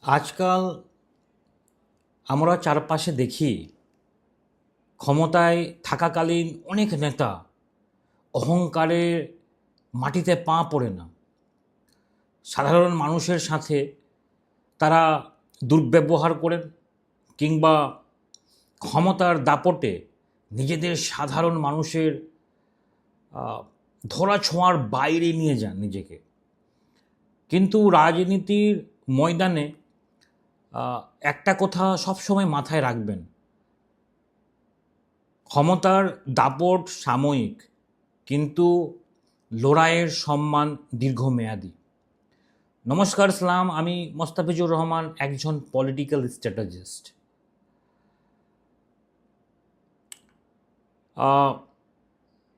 আজকাল আমরা চারপাশে দেখি ক্ষমতায় থাকাকালীন অনেক নেতা অহংকারে মাটিতে পা পড়ে না। সাধারণ মানুষের সাথে তারা দুর্ব্যবহার করেন কিংবা ক্ষমতার দাপটে নিজেদের সাধারণ মানুষের ধরা ছোঁয়ার বাইরে নিয়ে যান নিজেকে। কিন্তু রাজনীতির ময়দানে একটা কথা সবসময় মাথায় রাখবেন, ক্ষমতার দাপট সাময়িক, কিন্তু লড়াইয়ের সম্মান দীর্ঘমেয়াদী। নমস্কার, সালাম। আমি মোস্তাফিজুর রহমান, একজন পলিটিক্যাল স্ট্র্যাটেজিস্ট।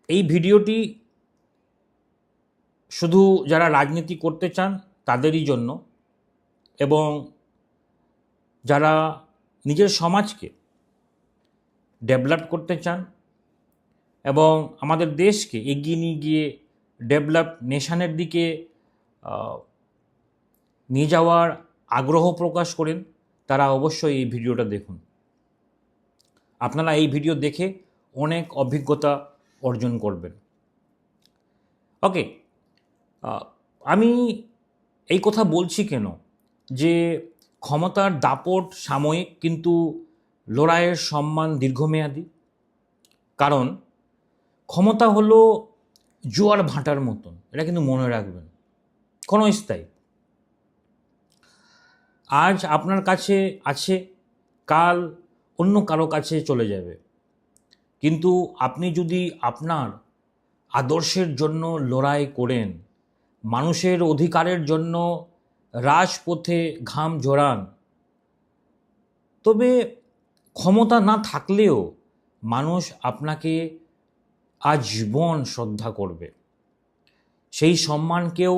এই ভিডিওটি শুধু যারা রাজনীতি করতে চান তাদেরই জন্য, এবং যারা নিজের সমাজকে ডেভেলপ করতে চান এবং আমাদের দেশকে এগিয়ে নিয়ে গিয়ে ডেভেলপ নেশনের দিকে নিয়ে যাওয়ার আগ্রহ প্রকাশ করেন, তারা অবশ্যই এই ভিডিওটা দেখুন। আপনারা এই ভিডিও দেখে অনেক অভিজ্ঞতা অর্জন করবেন। ওকে, আমি এই কথা বলছি কেন যে ক্ষমতার দাপট সাময়িক কিন্তু লড়াইয়ের সম্মান দীর্ঘমেয়াদী? কারণ ক্ষমতা হলো জোয়ার ভাটার মতন, এটা কিন্তু মনে রাখবেন, ক্ষণস্থায়ী। আজ আপনার কাছে আছে, কাল অন্য কারো কাছে চলে যাবে। কিন্তু আপনি যদি আপনার আদর্শের জন্য লড়াই করেন, মানুষের অধিকারের জন্য রাজপথে ঘাম ঝরান, তবে ক্ষমতা না থাকলেও মানুষ আপনাকে আজীবন শ্রদ্ধা করবে। সেই সম্মান কেউ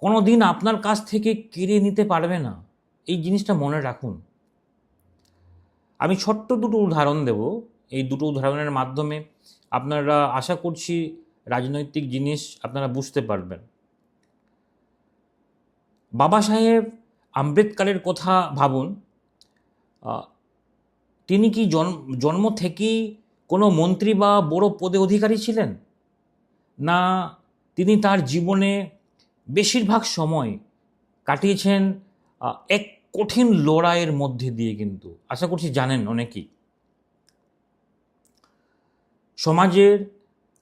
কোনো দিন আপনার কাছ থেকে কেড়ে নিতে পারবে না। এই জিনিসটা মনে রাখুন। আমি ছোট্ট দুটো উদাহরণ দেব। এই দুটো উদাহরণের মাধ্যমে আপনারা আশা করছি রাজনৈতিক জিনিস আপনারা বুঝতে পারবেন। বাবা সাহেব আম্বেদকরের কথা ভাবুন। তিনি কি জন্ম থেকেই কোনো মন্ত্রী বা বড় পদে অধিকারী ছিলেন? না, তিনি তার জীবনে বেশিরভাগ সময় কাটিয়েছেন এক কঠিন লড়াইয়ের মধ্যে দিয়ে। কিন্তু আশা করছি জানেন অনেকেই, সমাজের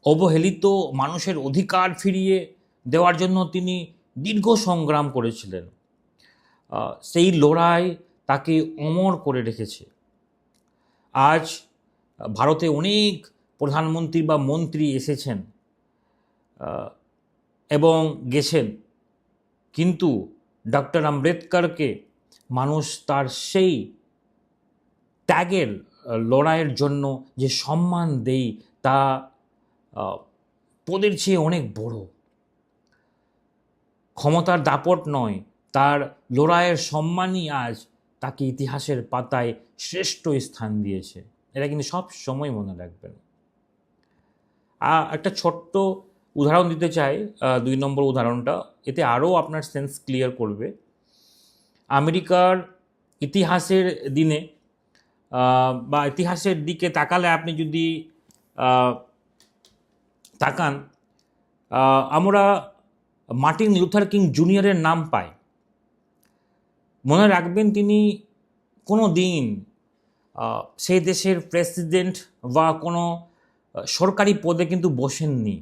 অবহেলিত মানুষের অধিকার ফিরিয়ে দেওয়ার জন্য তিনি দীর্ঘ সংগ্রাম করেছিলেন। সেই লড়াই তাকে অমর করে রেখেছে। আজ ভারতে অনেক প্রধানমন্ত্রী বা মন্ত্রী এসেছেন এবং গেছেন, কিন্তু ডক্টর আম্বেদকরকে মানুষ তার সেই ত্যাগের লড়াইয়ের জন্য যে সম্মান দেই, তা পদের চেয়ে অনেক বড়। ক্ষমতার দাপট নয়, তার লড়াইয়ের সম্মানই আজ তাকে ইতিহাসের পাতায় শ্রেষ্ঠ স্থান দিয়েছে। এটা কিন্তু সব সময় মনে রাখবেন। একটা ছোট্ট উদাহরণ দিতে চাই, 2 নম্বর উদাহরণটা, এতে আরও আপনার সেন্স ক্লিয়ার করবে। আমেরিকার ইতিহাসের দিনে বা ইতিহাসের দিকে তাকালে আপনি যদি তাকান, আমরা মার্টিন লুথার কিং জুনিয়রের নাম পাই। মনে রাখবেন, তিনি কোনো দিন সেই দেশের প্রেসিডেন্ট বা কোনো সরকারি পদে কিন্তু বসেননি।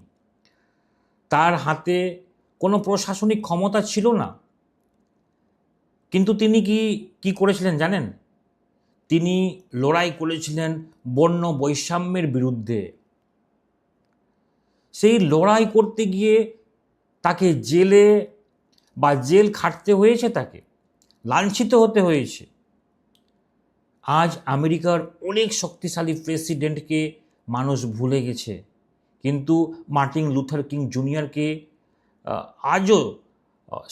তার হাতে কোনো প্রশাসনিক ক্ষমতা ছিল না, কিন্তু তিনি কি করেছিলেন জানেন? তিনি লড়াই করেছিলেন বর্ণ বৈষম্যের বিরুদ্ধে। সেই লড়াই করতে গিয়ে তাকে জেল খাটতে হয়েছে, তাকে লাঞ্ছিত হতে হয়েছে। আজ আমেরিকার অনেক শক্তিশালী প্রেসিডেন্টকে মানুষ ভুলে গেছে, কিন্তু মার্টিন লুথার কিং জুনিয়রকে আজও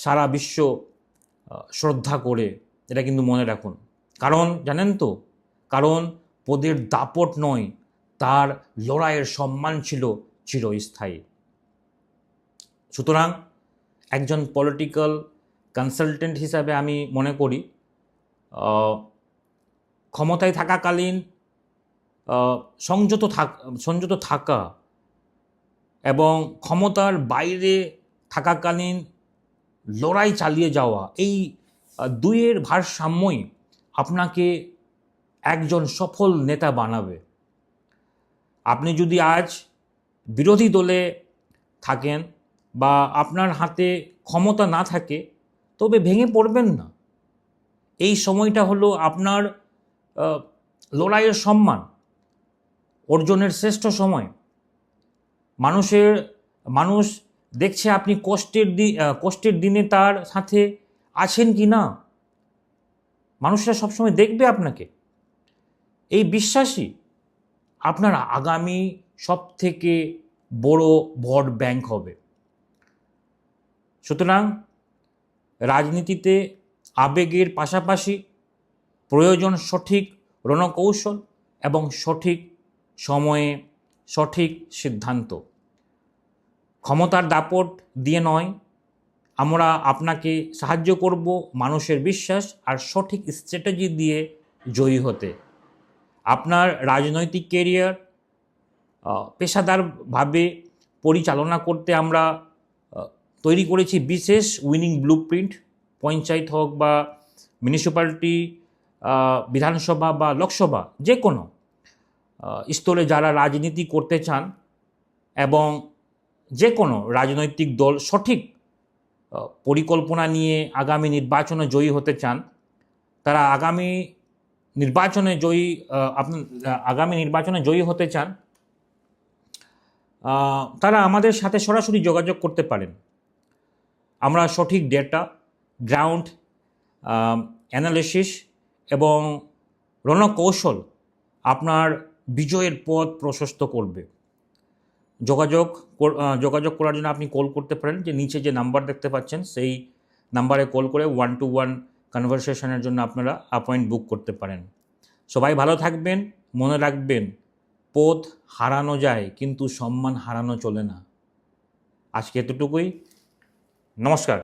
সারা বিশ্ব শ্রদ্ধা করে। এটা কিন্তু মনে রাখুন। কারণ জানেন তো, কারণ পদের দাপট নয়, তার লড়াইয়ের সম্মান ছিল চিরস্থায়ী। সুতরাং একজন পলিটিক্যাল কনসালটেন্ট হিসাবে আমি মনে করি ক্ষমতায় থাকাকালীন সংযত থাকা এবং ক্ষমতার বাইরে থাকাকালীন লড়াই চালিয়ে যাওয়া, এই দুইয়ের ভারসাম্যই আপনাকে একজন সফল নেতা বানাবে। আপনি যদি আজ বিরোধী দলে থাকেন বা আপনার হাতে ক্ষমতা না থাকে, তবে ভেঙে পড়বেন না। এই সময়টা হলো আপনার লড়াইয়ের সম্মান অর্জনের শ্রেষ্ঠ সময়। মানুষ দেখছে আপনি কষ্টের দিনে তার সাথে আছেন কি না। মানুষরা সবসময় দেখবে আপনাকে। এই বিশ্বাসই আপনার আগামী সবথেকে বড় ভোট ব্যাংক হবে। সুতরাং রাজনীতিতে আবেগের পাশাপাশি প্রয়োজন সঠিক রণকৌশল এবং সঠিক সময়ে সঠিক সিদ্ধান্ত। ক্ষমতার দাপট দিয়ে নয়, আমরা আপনাকে সাহায্য করব মানুষের বিশ্বাস আর সঠিক স্ট্র্যাটেজি দিয়ে জয়ী হতে। আপনার রাজনৈতিক ক্যারিয়ার পেশাদারভাবে পরিচালনা করতে আমরা তৈরি করেছি বিশেষ উইনিং ব্লুপ্রিন্ট। পঞ্চায়েত হোক বা মিউনিসিপ্যালিটি, বিধানসভা বা লোকসভা, যে কোনো স্তরে যারা রাজনীতি করতে চান এবং যে কোনো রাজনৈতিক দল সঠিক পরিকল্পনা নিয়ে আগামী নির্বাচনে জয়ী হতে চান, তারা আগামী নির্বাচনে জয়ী হতে চান, তারা আমাদের সাথে সরাসরি যোগাযোগ করতে পারেন। আমরা সঠিক ডেটা, গ্রাউন্ড অ্যানালিসিস এবং রণকৌশল আপনার বিজয়ের পথ প্রশস্ত করবে। যোগাযোগ করার জন্য আপনি কল করতে পারেন, যে নিচে যে নাম্বার দেখতে পাচ্ছেন সেই নাম্বারে কল করে 1-to-1 কনভারসেশনের জন্য আপনারা অ্যাপয়েন্ট বুক করতে পারেন। সবাই ভালো থাকবেন, মনে রাখবেন পথ হারানো যায় কিন্তু সম্মান হারানো চলে না। আজকে এতটুকুই, নমস্কার।